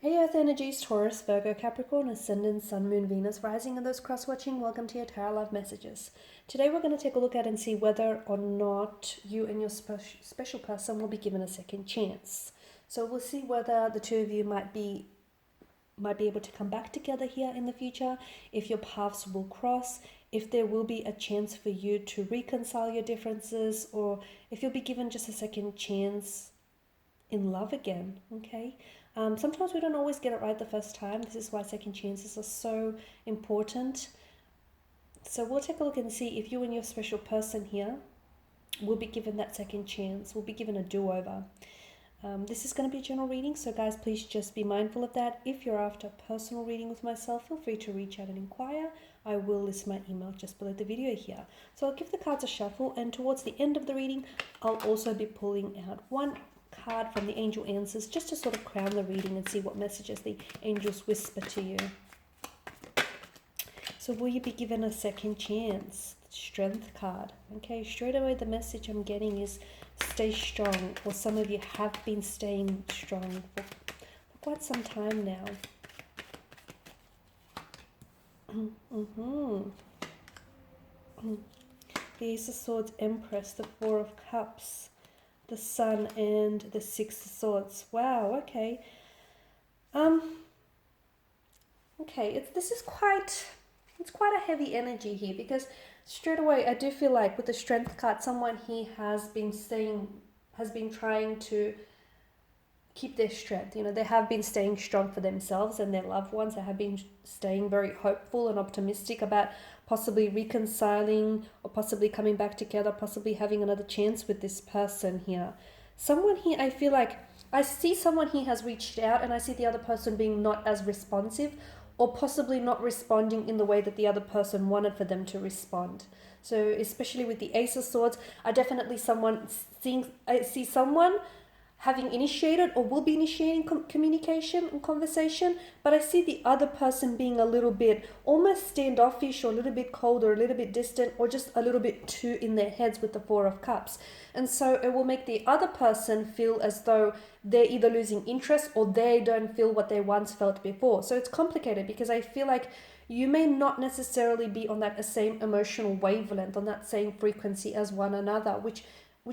Hey Earth energies, Taurus, Virgo, Capricorn, Ascendant, Sun, Moon, Venus, Rising, and those cross-watching, welcome to your Tarot Love Messages. Today we're going to take a look at and see whether or not you and your special person will be given a second chance. So we'll see whether the two of you might be able to come back together here in the future, if your paths will cross, if there will be a chance for you to reconcile your differences, or if you'll be given just a second chance in love again, okay? Sometimes we don't always get it right the first time. This is why second chances are so important. So we'll take a look and see if you and your special person here will be given that second chance, will be given a do-over. This is going to be a general reading, so guys, please just be mindful of that. If you're after a personal reading with myself, feel free to reach out and inquire. I will list my email just below the video here. So I'll give the cards a shuffle, and towards the end of the reading, I'll also be pulling out one card from the angel answers just to sort of crown the reading and see what messages the angels whisper to you. So will you be given a second chance? Strength card. Okay, straight away the message I'm getting is stay strong, or some of you have been staying strong for quite some time now. The Ace of Swords, Empress, the Four of Cups, the Sun, and the Six of Swords. Wow, okay. Okay, it's quite a heavy energy here, because straight away I do feel like with the Strength card, someone here has been trying to keep their strength. You know, they have been staying strong for themselves and their loved ones. They have been staying very hopeful and optimistic about possibly reconciling or possibly coming back together, possibly having another chance with this person here. Someone here, I feel like I see someone here has reached out, and I see the other person being not as responsive, or possibly not responding in the way that the other person wanted for them to respond. So especially with the Ace of Swords, I see someone having initiated or will be initiating communication and conversation, but I see the other person being a little bit almost standoffish, or a little bit cold, or a little bit distant, or just a little bit too in their heads with the Four of Cups. And so it will make the other person feel as though they're either losing interest or they don't feel what they once felt before. So it's complicated, because I feel like you may not necessarily be on that same emotional wavelength, on that same frequency as one another, which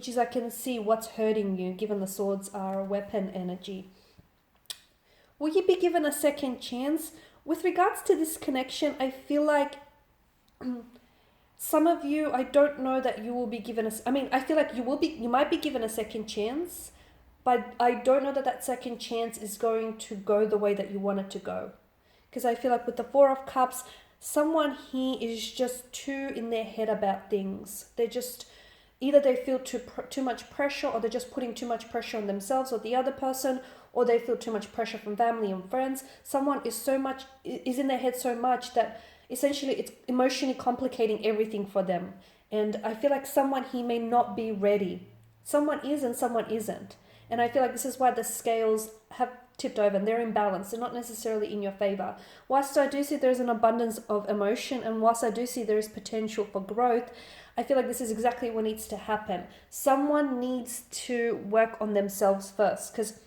is, I can see what's hurting you, given the swords are a weapon energy. Will you be given a second chance? With regards to this connection, I feel like some of you, I don't know that you will be given I feel like you might be given a second chance, but I don't know that that second chance is going to go the way that you want it to go. Because I feel like with the Four of Cups, someone here is just too in their head about things. They're just, either they feel too much pressure, or they're just putting too much pressure on themselves or the other person, or they feel too much pressure from family and friends. Someone is in their head so much that essentially it's emotionally complicating everything for them. And I feel like someone here may not be ready. Someone is and someone isn't. And I feel like this is why the scales have tipped over and they're imbalanced. They're not necessarily in your favor. Whilst I do see there's an abundance of emotion, and whilst I do see there is potential for growth, I feel like this is exactly what needs to happen. Someone needs to work on themselves first, because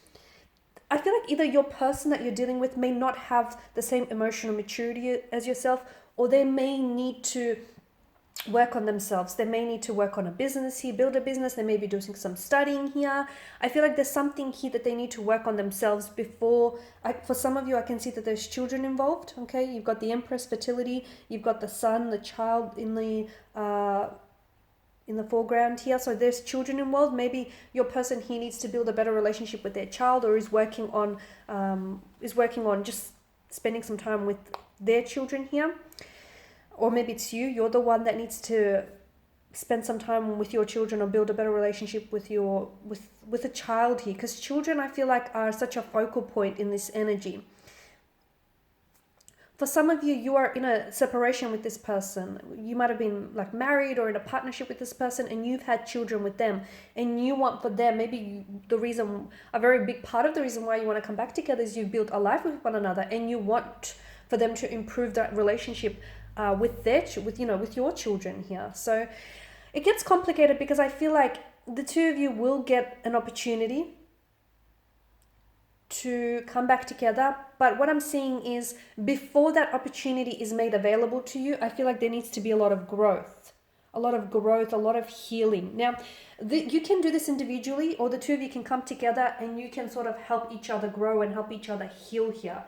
I feel like either your person that you're dealing with may not have the same emotional maturity as yourself, or they may need to work on themselves. They may need to work on a business here, build a business. They may be doing some studying here. I feel like there's something here that they need to work on themselves before. For some of you, I can see that there's children involved. Okay, you've got the Empress, fertility. You've got the Sun, the child in the foreground here. So there's children involved. Maybe your person here needs to build a better relationship with their child, or is working on just spending some time with their children here. Or maybe it's you're the one that needs to spend some time with your children, or build a better relationship with a child here, because children, I feel like, are such a focal point in this energy. For some of you, you are in a separation with this person. You might have been like married or in a partnership with this person, and you've had children with them, and you want for them, maybe a very big part of the reason why you want to come back together is you built a life with one another, and you want for them to improve that relationship with your children here. So it gets complicated, because I feel like the two of you will get an opportunity to come back together. But what I'm seeing is before that opportunity is made available to you, I feel like there needs to be a lot of growth, a lot of healing. Now, you can do this individually, or the two of you can come together and you can sort of help each other grow and help each other heal here.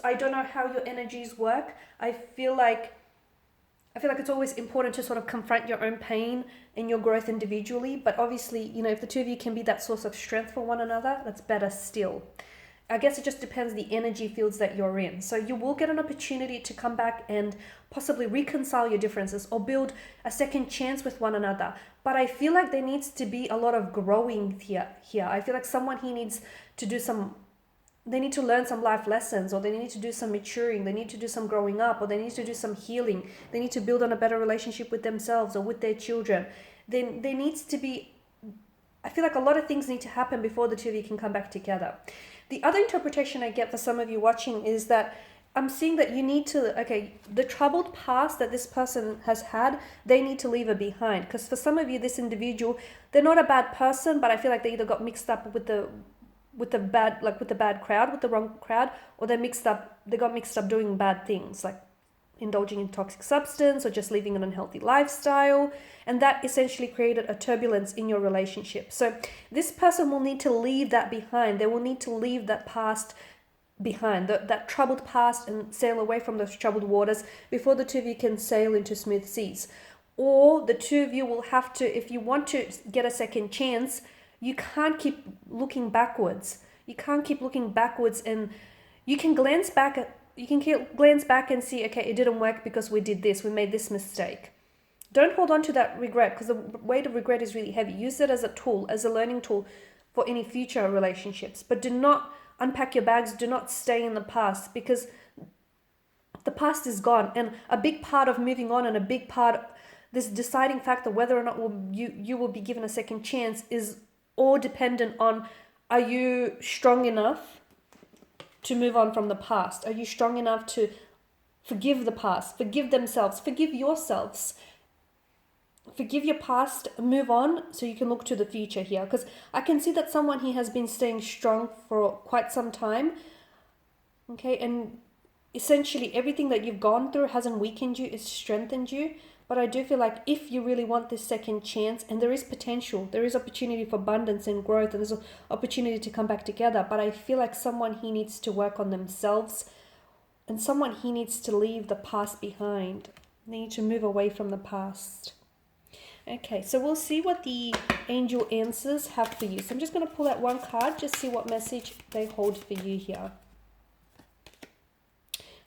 I don't know how your energies work. I feel like it's always important to sort of confront your own pain and your growth individually. But obviously, if the two of you can be that source of strength for one another, that's better still. I guess it just depends the energy fields that you're in. So you will get an opportunity to come back and possibly reconcile your differences or build a second chance with one another. But I feel like there needs to be a lot of growing here. I feel like someone here needs to do they need to learn some life lessons, or they need to do some maturing, they need to do some growing up, or they need to do some healing. They need to build on a better relationship with themselves or with their children. Then there needs to be, I feel like a lot of things need to happen before the two of you can come back together. The other interpretation I get for some of you watching is that I'm seeing that you need to, the troubled past that this person has had, they need to leave it behind. Because for some of you, this individual, they're not a bad person, but I feel like they either got mixed up with the bad crowd, with the wrong crowd, or they got mixed up doing bad things, like indulging in toxic substance or just living an unhealthy lifestyle. And that essentially created a turbulence in your relationship. So this person will need to leave that behind. They will need to leave that past behind, that troubled past, and sail away from those troubled waters before the two of you can sail into smooth seas. Or the two of you will have to, if you want to get a second chance, you can't keep looking backwards. You can't keep looking backwards, and you can glance back and see, okay, it didn't work because we did this, we made this mistake. Don't hold on to that regret, because the weight of regret is really heavy. Use it as a tool, as a learning tool for any future relationships. But do not unpack your bags, do not stay in the past, because the past is gone. And a big part of moving on, and a big part, this deciding factor whether or not you will be given a second chance, is all dependent on, are you strong enough to move on from the past? Are you strong enough to forgive the past, forgive themselves, forgive yourselves, forgive your past, move on so you can look to the future here? Because I can see that someone here has been staying strong for quite some time. Okay, and essentially everything that you've gone through hasn't weakened you, it's strengthened you. But I do feel like if you really want this second chance, and there is potential, there is opportunity for abundance and growth, and there's an opportunity to come back together, but I feel like someone here needs to work on themselves, and someone here needs to leave the past behind. They need to move away from the past. Okay, so we'll see what the angel answers have for you. So I'm just going to pull out one card, just see what message they hold for you here.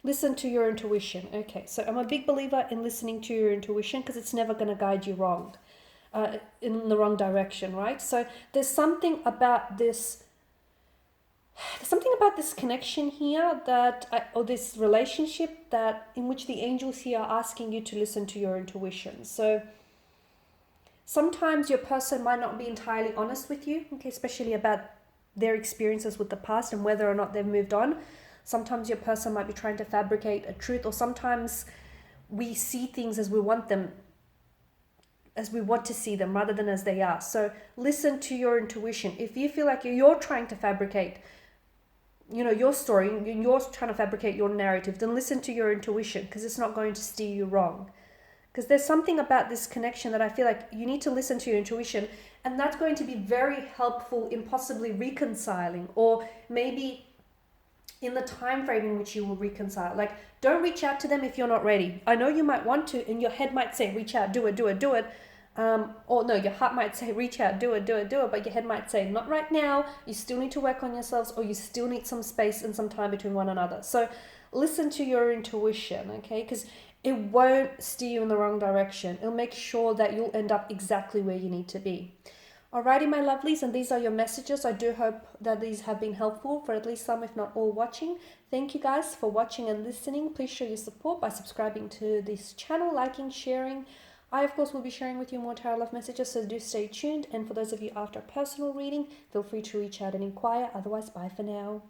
Listen to your intuition. Okay, so I'm a big believer in listening to your intuition, because it's never going to guide you wrong, in the wrong direction, right? So there's something about this connection here or this relationship in which the angels here are asking you to listen to your intuition. So sometimes your person might not be entirely honest with you, okay, especially about their experiences with the past and whether or not they've moved on. Sometimes your person might be trying to fabricate a truth, or sometimes we see things as we want to see them rather than as they are. So listen to your intuition. If you feel like you're trying to fabricate, your story, you're trying to fabricate your narrative, then listen to your intuition, because it's not going to steer you wrong. Because there's something about this connection that I feel like you need to listen to your intuition, and that's going to be very helpful in possibly reconciling, or maybe in the time frame in which you will reconcile. Like, don't reach out to them if you're not ready. I know you might want to, and your head might say, reach out, do it. Or no, your heart might say, reach out, do it, but your head might say, not right now. You still need to work on yourselves, or you still need some space and some time between one another. So listen to your intuition, okay? Because it won't steer you in the wrong direction. It'll make sure that you'll end up exactly where you need to be. Alrighty, my lovelies, and these are your messages. I do hope that these have been helpful for at least some, if not all, watching. Thank you guys for watching and listening. Please show your support by subscribing to this channel, liking, sharing. I, of course, will be sharing with you more tarot love messages, so do stay tuned. And for those of you after a personal reading, feel free to reach out and inquire. Otherwise, bye for now.